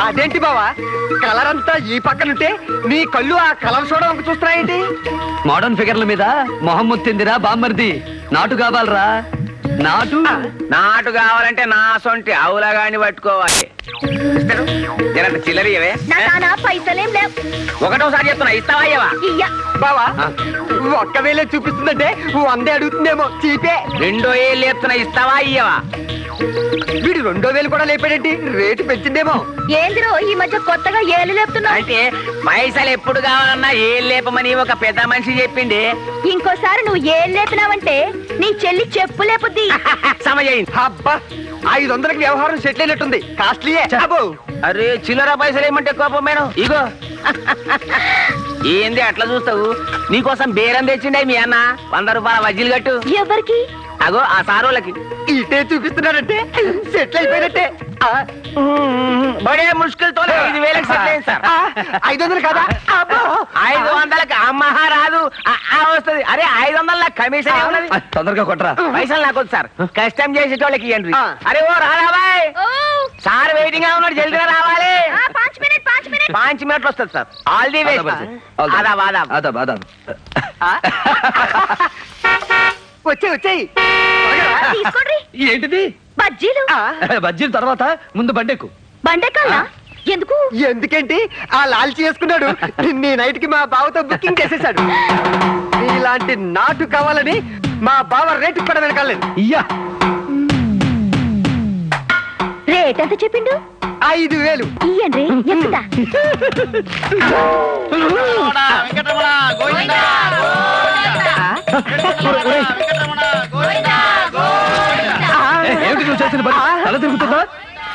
అదేంటి బావా కలర్ అంతా ఈ పక్కనుంటే నీ కళ్ళు ఆ కలర్ చూడడానికి చూస్తున్నాయేంటి? మోడర్న్ ఫిగర్ల మీద మొహం ముత్తిందిరా బామ్మర్ది. నాటు కావాలరా నాటు. నాటు కావాలంటే నా సొంటి అవులగాని పట్టుకోవాలి. చిల్లరియవే పైసలేం లేవు. ఒకటోసారి చెప్తున్నా, ఇస్తావా ఇయ్యవా? బావా ఒక్క వేలే చూపిస్తుందంటే 100 అడుగుతుందేమో. చీపే. 2 ఏళ్ళు చెప్తున్నా, ఇస్తావా ఇయ్యవా? వీడు 2,000 కూడా లేపాడేంటి? రేటు పెంచిందేమో. ఏందిరో ఈ మధ్య కొత్తగా ఏళ్ళు లేపుతున్నా? అంటే పైసలు ఎప్పుడు కావాలన్నా ఏళ్ళు లేపమని ఒక పెద్ద మనిషి చెప్పింది. ఇంకోసారి నువ్వు ఏళ్ళు లేపినావంటే నీ చెల్లి చెప్పు లేపుద్ది. సమయం. అబ్బా 500కి వ్యవహారం సెటిల్ అయినట్టుంది. కాస్ట్లీయే. అరే చిల్లర పైసలు ఏమంటే కోపం మేడం. ఇగో ఏంది అట్లా చూస్తావు? నీకోసం బేరం తెచ్చిండే మీ అన్న. 100 రూపాయల వజ్జీలు కట్టు. ఎవరికి? అగో ఆ సారోళ్ళకి. ఇటే చూపిస్తున్నాడంటే సెటిల్ అయిపోయినట్టే. బడే ముష్కిల్ తో 5,000కి సెటిల్ అయింది సార్. 500 కదా? 500కి అమ్మహా రాదు వస్తుంది. అరే 500 కమిషన్ ఏమన్నది? తొందరగా కొట్టరా. పైసలు నాకు సార్ కష్టం చేసేటోళ్ళకి ఇవ్వండి. అరే ఓ రాబాయ్, సార్ వెయిటింగ్ గా ఉన్నాడు, జల్దిగా రావాలి. 5 మినిట్లు వస్తుంది సార్. All the way. వచ్చాయి. ఏంటిది? బజ్జీలు. బజ్జీల తర్వాత ముందు బండెక్కు. బండెక్కాలా? ఎందుకు? ఎందుకేంటి ఆ లాల్చి చేసుకున్నాడు. నీ నైట్ కి మా బావతో బుకింగ్ చేసేసాడు. ఇలాంటి నాటు కావాలని మా బావ రేటు కూడా వెనకాలేదు. రేట్ ఎంత చెప్పిండు? 5,000. ఇయ్యండి ఎంత?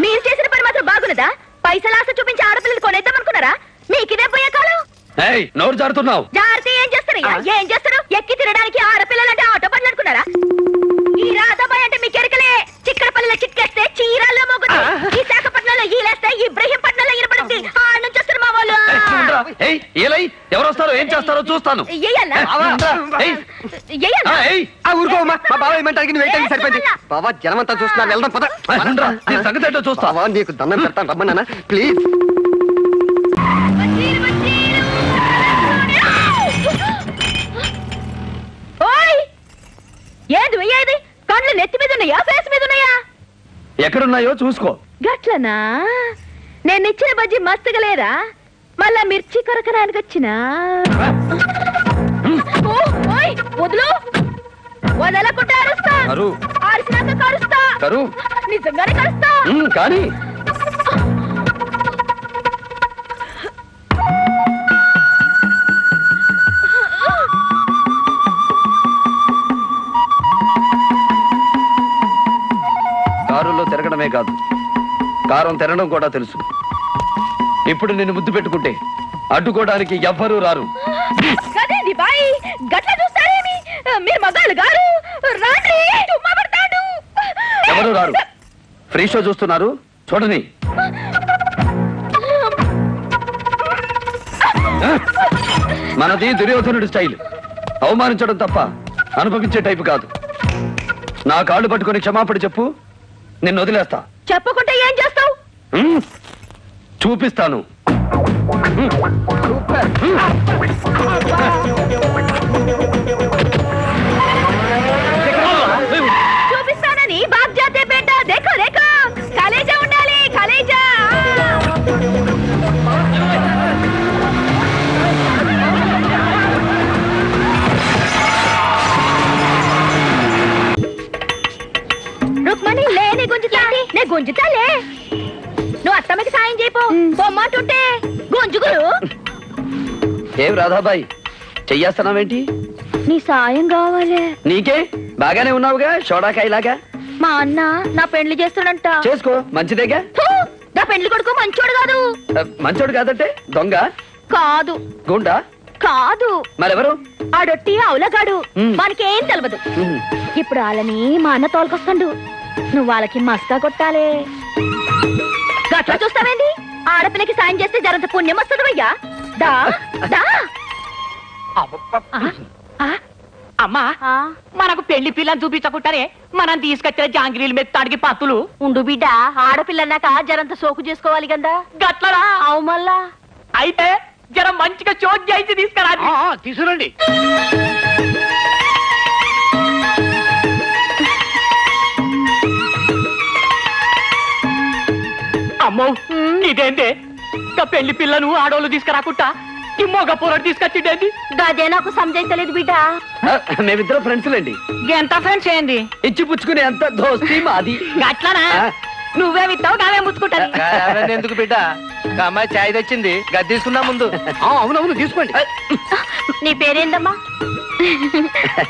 మీరు చేసిన పని మాత్రం బాగున్నదా? పైసలు ఆశ చూపించి ఆడపిల్లలు కొనేద్దాం అనుకున్నారా? మీకిదే పోయే కాలం. నోరు జారుతున్నావు. జారితే ఏం చేస్తారు? ఏం చేస్తారు? ఎక్కి తినడానికి ఆడపిల్లలంటే ఆటో పనులు అనుకున్నారా? ఈ రాధాబాయ్ అంటే మీ కెరకలే. చిక్కడపల్లిలో చిక్కేస్తే చీరాల్లో మోగుతుంది. విశాఖపట్నంలో ఈలేస్తే ఇబ్రహీంపట్నంలో ఇరపడుద్ది. ఆ నుంచి వస్తారు మా వాళ్ళు. ఎవరు వస్తారో ఏం చేస్తారో చూస్తాను. ఊరుకోమా, మా బావ ఏమంటారు? వెయిట్ సరిపోయింది. బావా జనమంతా చూస్తున్నారు, వెళ్దాం పద. సంగతి ఏంటో చూస్తావా? నీకు దండం పెడతాను, రమ్మన్నా ప్లీజ్. ఏది కళ్ళు నెత్తి మీద ఉన్నాయా, ఫేస్ మీద ఉన్నాయా? ఎక్కడున్నాయో చూసుకో. గట్లనా? నేను ఇచ్చిన బజ్జీ మస్తుగా లేదా? మళ్ళా మిర్చి కొరకడానికి వచ్చినా? వదులు, వదలకుంటే అరుస్తా. ఆరిసినాక కరుస్తా. నిజంగానే కరుస్తా. కానీ కారులో తిరగడమే కాదు, కారం తినడం కూడా తెలుసు. ఇప్పుడు నిన్ను ముద్దు పెట్టుకుంటే అడ్డుకోవడానికి ఎవ్వరూ రారు. మీరు మగాళ్ళు గారు ఎవరు రారు. ఫ్రీ షో చూస్తున్నారు, చూడని. మనది దుర్యోధనుడి స్టైల్. అవమానించడం తప్ప అనుభవించే టైపు కాదు. నా కాళ్ళు పట్టుకొని క్షమాపణ చెప్పు, నిన్ను వదిలేస్తా. చెప్పకుంటే ఏం చేస్తావు? చూపిస్తాను. చూపిస్తానని బాప్ జాతే బేటా. దేఖో దేఖో, కలేజా ఉండాలి, కలేజా. రుక్మణి లే, నీ గుంజుతా. నే గుంజుతాలే. నువ్వు అత్తమ్మకి సాయం చేయిపో. బొమ్మంటుంటే గుంజుగురు. ఏం రాధాబాయి, చెయ్యేస్తున్నావేంటి? నీ సాయం కావాలి. నీకే బాగానే ఉన్నావుగా, షోడాకాయలాగా. మా అన్న నా పెండ్లి చేస్తాడంట. చేసుకో, మంచిదేగా. నా పెండ్లి కొడుకు మంచోడు కాదు. మంచోడు కాదంటే దొంగ కాదు, గుండా కాదు. మరెవరు? ఆడొట్టి అవులగాడు. మనకేం తెలవదు. ఇప్పుడు వాళ్ళని మా అన్న తోలుకొస్తాడు. నువ్వు వాళ్ళకి మస్కా కొట్టాలే. గట్లా చూస్తావేంది? ఆడపిల్లకి సాయం చేస్తే జరంత పుణ్యం వస్తుంది. అయ్యా దా దా. అమ్మా మనకు పెళ్లి పిల్లని చూపించకుండానే మనం తీసుకొచ్చిన జాంగిరీలు మెత్తాడికి పత్తులు ఉండు బిడ్డ ఆడపిల్లన్నాక జరంత సోకు చేసుకోవాలి కదా గట్లరా అవు మళ్ళా అయితే జర మంచిగా చోట్ చేయించి తీసుకురా తీసుకురండి. అమ్మో ఇదేంటే ఇంకా పెళ్లి పిల్లను ఆడోళ్ళు తీసుకురాకుండా ఈ మొగ పొరడు తీసుకొచ్చిండేది గదే నాకు సంజయితలేదు బిడ్డ మేమిద్దరం ఫ్రెండ్స్ లేండి. ఎంత ఫ్రెండ్స్ ఏంది ఇచ్చి పుచ్చుకునే అంత దోస్తి మాది. గట్లనా నువ్వే విత్తావు నావే ముచ్చుకుంటాను ఎందుకు బిడ్డ అమ్మాయి చాయ్ తెచ్చింది గది తీసుకున్నా ముందు. అవునవును తీసుకోండి. నీ పేరేందమ్మా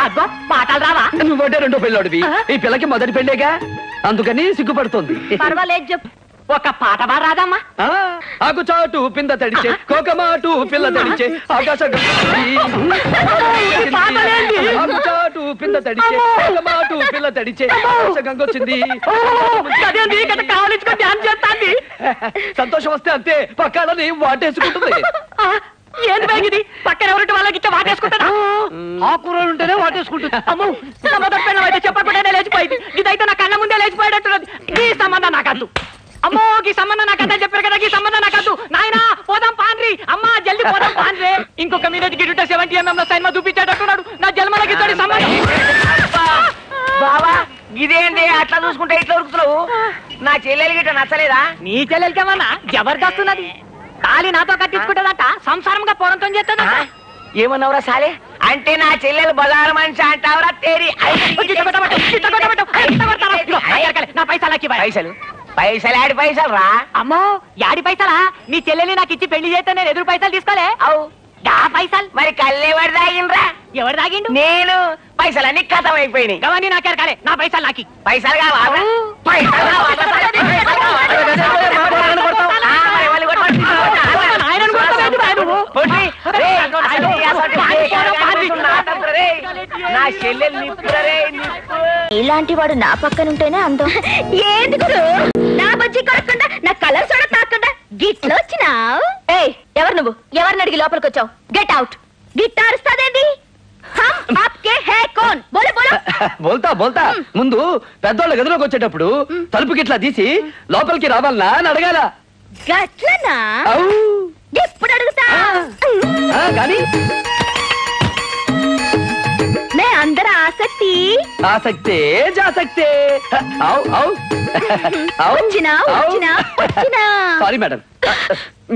అబ్బా మాటలు రావా నువ్వంటే రెండో పెళ్ళోడివి. ఈ పిల్లకి మొదటి పెళ్ళేగా, అందుకని సిగ్గుపడుతోంది. పర్వాలేదు చెప్పు ఒక పాట రాదమ్మా. ఆకు చాటు పింద తడిచే కోకమాటు పిల్ల తడిచే ఆకాశ ఆకు చాటు పింద తడిచే కోకమాటు పిల్ల తడిచే ఆకాశ గంగొచ్చింది. కావాలించుకొని ధ్యానం చేస్తాంది. సంతోషం వస్తే అంతే, పక్కాలని వాటేసుకుంటుంది. ఏంది బేగిది పక్కన ఎవరింటి వాళ్ళకి ఇచ్చే వాటేసుకుంటారా? ఆ కూరలు ఉంటేనే వాటేసుకుంటుంది. అమ్మో మొదటి పెళ్ళం అయితే చెప్పకుండానే లేచిపోయింది. ఇదైతే నా కళ్ళ ముందే లేచిపోయేటట్టున్నది. ఈ సంబంధం నాకద్దు. అమ్మో ఈ సంబంధం నాకద్దా చెప్పారు కదా, ఈ సంబంధం నాకద్దు. నాయనా పోదాం పాన్రి, అమ్మా జల్ది పోదాం పాన్రే. ఇంకొక మీద గిట్ట 70 mm సైన్మా చూపించేటట్టున్నాడు. నా జన్మలకి ఇతడి సంబంధం. బావా ఇదేంటి అట్లా చూసుకుంటే ఇట్లా ఉరుకుతున్నావు? నా చెల్లెలు గిట్ట నచ్చలేదా? నీ చెల్లెలకేమన్నా జబర్దస్తున్నది. తాళి నాతో కట్టించుకుంటుందట, సంసారంగా పోరంతో చేస్తుందట. ఏమన్నావురా సాలే? అంటే నా చెల్లెలు బజారు మనిషి అంటావురా? తేరి నా పైసలకి పైసలు పైసలు ఆడి పైసలు రా. అమ్మో యాడి పైసలా? నీ చెల్లెల్ని నాకు ఇచ్చి పెళ్లి చేస్తే నేను ఎదురు పైసలు తీసుకోలే. అవు డా పైసలు మరి కళ్ళెవరు తాగిండ్రా? ఎవరు తాగిండు? నేను. పైసలన్నీ కథం అయిపోయినాయి. గవన్నీ నాకే నా పైసలు నాకి. పైసలు కావాలా? పైసలు నా చెల్లెలు నిప్పురే. ఇలాంటి వాడు నా పక్కనుంటేనే అందం. ఏంది గురు నా బజ్జీ కొరకుండా నా కలర్ సోడా తాకుండా గిట్లో వచ్చినావు? ఏయ్ ఎవరు నువ్వు? ఎవరిని అడిగి లోపలికి వచ్చావు? Get out. గిట్ అరుస్తాదేంది? హమ్ ఆప్కే హై కౌన్? బోలో బోలో. బోల్తా బోల్తా. ముందు పెద్దోళ్ళ గదిలోకి వచ్చేటప్పుడు తలుపుకి ఇట్లా తీసి లోపలికి రావాలనా అని అడగాల. గట్లనా? ఎప్పుడు అడుగుతా కానీ మే అందర ఆసక్తి ఆసక్తే జాసక్తే. వచ్చినా వచ్చినా వచ్చినా. సారీ మేడం,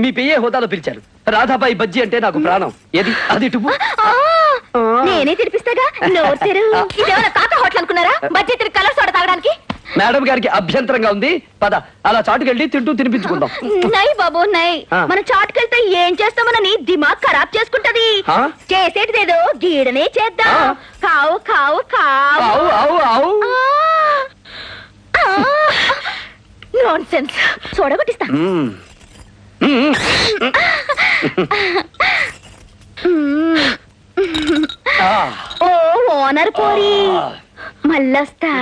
మీ పిఏ హోదాలో పిలిచారు. రాధాబాయి బజ్జీ అంటే నాకు ప్రాణం. ఏది అది టుపు. నేనే తినిపిస్తాగా. నోరు తెరు. ఇదేమైనా కాకా హోటల్ అనుకున్నారా? బజ్జీ తిరిగి కలర్ సోడా తాగడానికి? మేడం గారికి అభ్యంతరంగా ఉంది. పద అలా చాటుకెళ్ళి తింటూ తినిపించుకుందాం. నై బాబు నై. మనం చాటుకెళ్తే ఏం చేస్తామనని దిమాగ్ ఖరాబ్ చేసుకుంటది. చేసేటిదేదో గీడనే చేద్దాం. కావు కావు కావు. Nonsense. చూడగొట్టిస్తా. ఓ ఓనర్ పోరి మళ్ళొస్తా.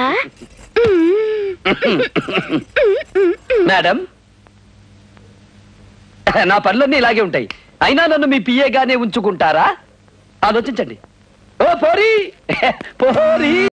మేడం నా పనులన్నీ ఇలాగే ఉంటాయి. అయినా నన్ను మీ పిఏగానే ఉంచుకుంటారా? ఆలోచించండి. ఓ పోరి పోరి.